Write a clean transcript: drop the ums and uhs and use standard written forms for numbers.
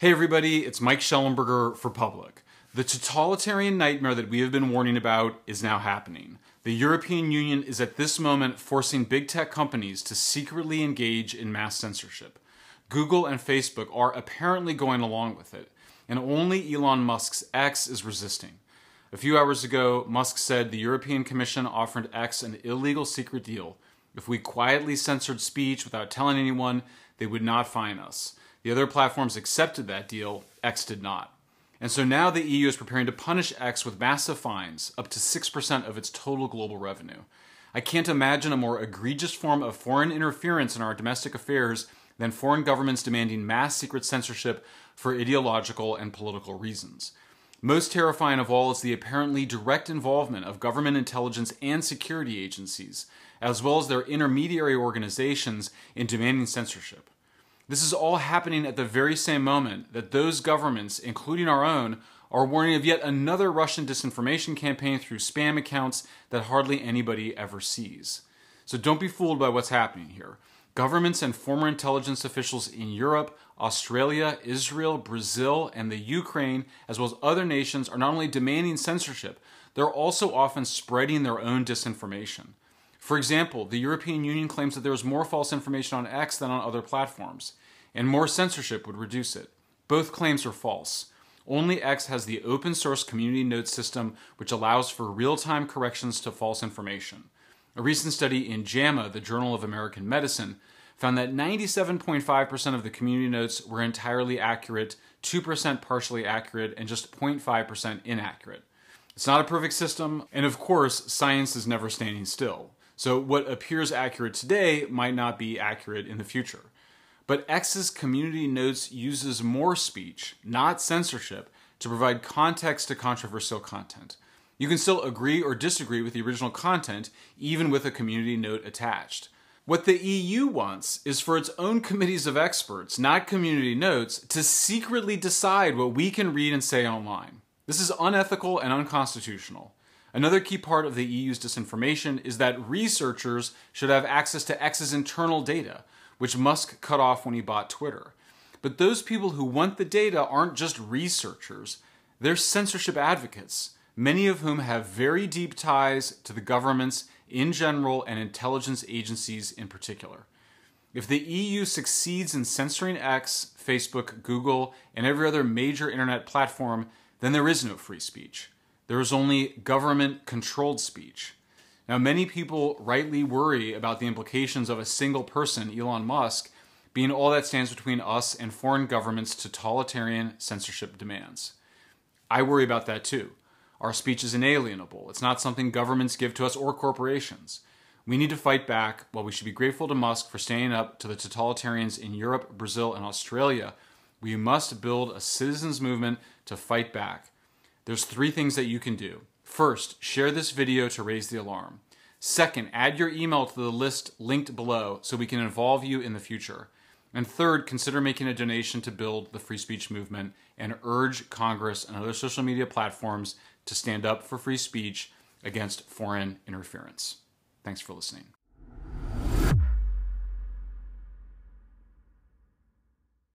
Hey everybody, it's Mike Shellenberger for Public. The totalitarian nightmare that we have been warning about is now happening. The European Union is at this moment forcing big tech companies to secretly engage in mass censorship. Google and Facebook are apparently going along with it, and only Elon Musk's X is resisting. A few hours ago, Musk said the European Commission offered X an illegal secret deal. If we quietly censored speech without telling anyone, they would not fine us. The other platforms accepted that deal, X did not. And so now the EU is preparing to punish X with massive fines, up to 6% of its total global revenue. I can't imagine a more egregious form of foreign interference in our domestic affairs than foreign governments demanding mass secret censorship for ideological and political reasons. Most terrifying of all is the apparently direct involvement of government intelligence and security agencies, as well as their intermediary organizations, in demanding censorship. This is all happening at the very same moment that those governments, including our own, are warning of yet another Russian disinformation campaign through spam accounts that hardly anybody ever sees. So don't be fooled by what's happening here. Governments and former intelligence officials in Europe, Australia, Israel, Brazil, and the Ukraine, as well as other nations, are not only demanding censorship, they're also often spreading their own disinformation. For example, the European Union claims that there is more false information on X than on other platforms, and more censorship would reduce it. Both claims are false. Only X has the open source community notes system, which allows for real-time corrections to false information. A recent study in JAMA, the Journal of American Medicine, found that 97.5% of the community notes were entirely accurate, 2% partially accurate, and just 0.5% inaccurate. It's not a perfect system, and of course, science is never standing still. So what appears accurate today might not be accurate in the future. But X's community notes uses more speech, not censorship, to provide context to controversial content. You can still agree or disagree with the original content, even with a community note attached. What the EU wants is for its own committees of experts, not community notes, to secretly decide what we can read and say online. This is unethical and unconstitutional. Another key part of the EU's disinformation is that researchers should have access to X's internal data, which Musk cut off when he bought Twitter. But those people who want the data aren't just researchers, they're censorship advocates, many of whom have very deep ties to the governments in general and intelligence agencies in particular. If the EU succeeds in censoring X, Facebook, Google, and every other major internet platform, then there is no free speech. There is only government-controlled speech. Now, many people rightly worry about the implications of a single person, Elon Musk, being all that stands between us and foreign governments' totalitarian censorship demands. I worry about that too. Our speech is inalienable. It's not something governments give to us or corporations. We need to fight back. While we should be grateful to Musk for standing up to the totalitarians in Europe, Brazil, and Australia, we must build a citizens' movement to fight back. There's 3 things that you can do. First, share this video to raise the alarm. Second, add your email to the list linked below so we can involve you in the future. And third, consider making a donation to build the free speech movement and urge Congress and other social media platforms to stand up for free speech against foreign interference. Thanks for listening.